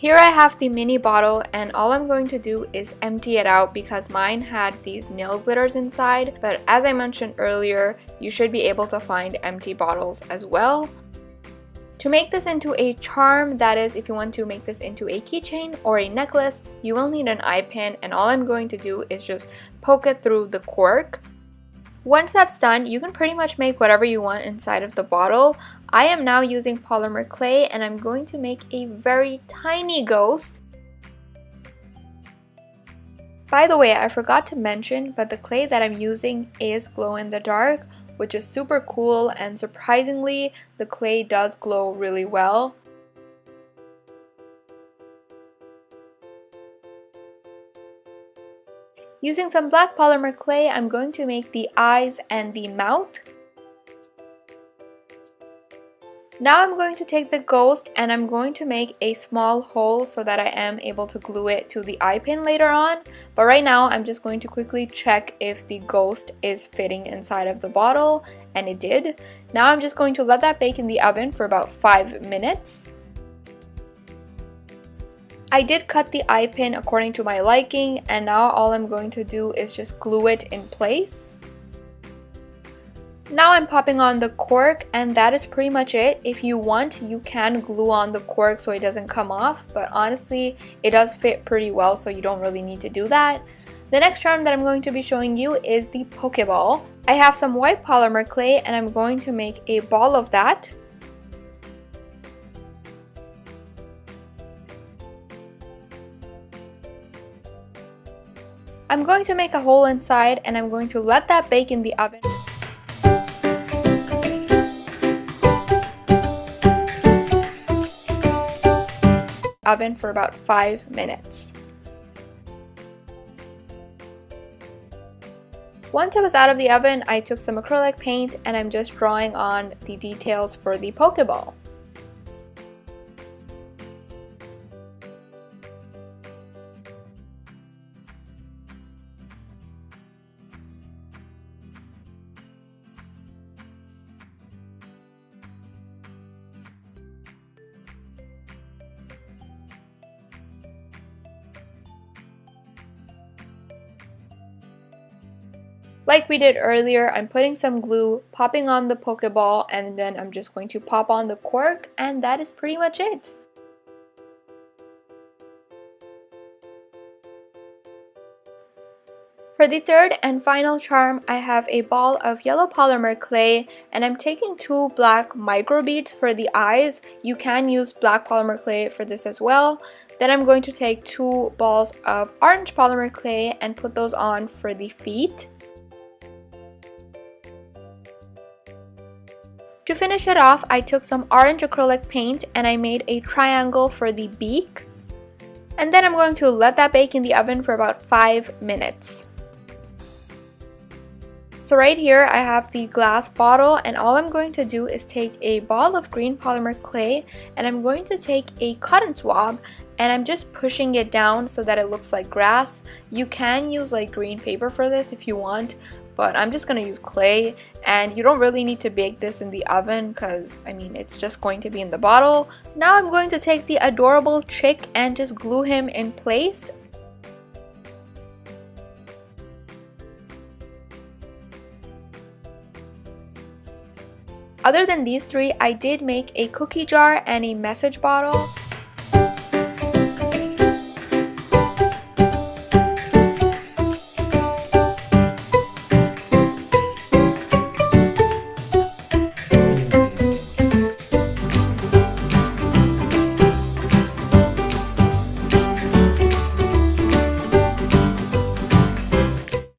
Here I have the mini bottle, and all I'm going to do is empty it out because mine had these nail glitters inside, but as I mentioned earlier, you should be able to find empty bottles as well. To make this into a charm, that is, if you want to make this into a keychain or a necklace, you will need an eye pin, and all I'm going to do is just poke it through the cork. Once that's done, you can pretty much make whatever you want inside of the bottle. I am now using polymer clay, and I'm going to make a very tiny ghost. By the way, I forgot to mention, but the clay that I'm using is glow in the dark, which is super cool, and surprisingly, the clay does glow really well. Using some black polymer clay, I'm going to make the eyes and the mouth. Now I'm going to take the ghost and I'm going to make a small hole so that I am able to glue it to the eye pin later on. But right now I'm just going to quickly check if the ghost is fitting inside of the bottle, and it did. Now I'm just going to let that bake in the oven for about 5 minutes. I did cut the eye pin according to my liking, and now all I'm going to do is just glue it in place. Now I'm popping on the cork, and that is pretty much it. If you want, you can glue on the cork so it doesn't come off, but honestly, it does fit pretty well, so you don't really need to do that. The next charm that I'm going to be showing you is the Pokeball. I have some white polymer clay, and I'm going to make a ball of that. I'm going to make a hole inside, and I'm going to let that bake in the oven. Oven for about 5 minutes. Once it was out of the oven, I took some acrylic paint and I'm just drawing on the details for the Pokeball. Like we did earlier, I'm putting some glue, popping on the Pokeball, and then I'm just going to pop on the cork, and that is pretty much it. For the third and final charm, I have a ball of yellow polymer clay, and I'm taking 2 black micro beads for the eyes. You can use black polymer clay for this as well. Then I'm going to take 2 balls of orange polymer clay and put those on for the feet. To finish it off, I took some orange acrylic paint and I made a triangle for the beak. And then I'm going to let that bake in the oven for about 5 minutes. So right here I have the glass bottle, and all I'm going to do is take a ball of green polymer clay, and I'm going to take a cotton swab and I'm just pushing it down so that it looks like grass. You can use like green paper for this if you want, but I'm just going to use clay, and you don't really need to bake this in the oven because I mean it's just going to be in the bottle. Now I'm going to take the adorable chick and just glue him in place. Other than these 3, I did make a cookie jar and a message bottle.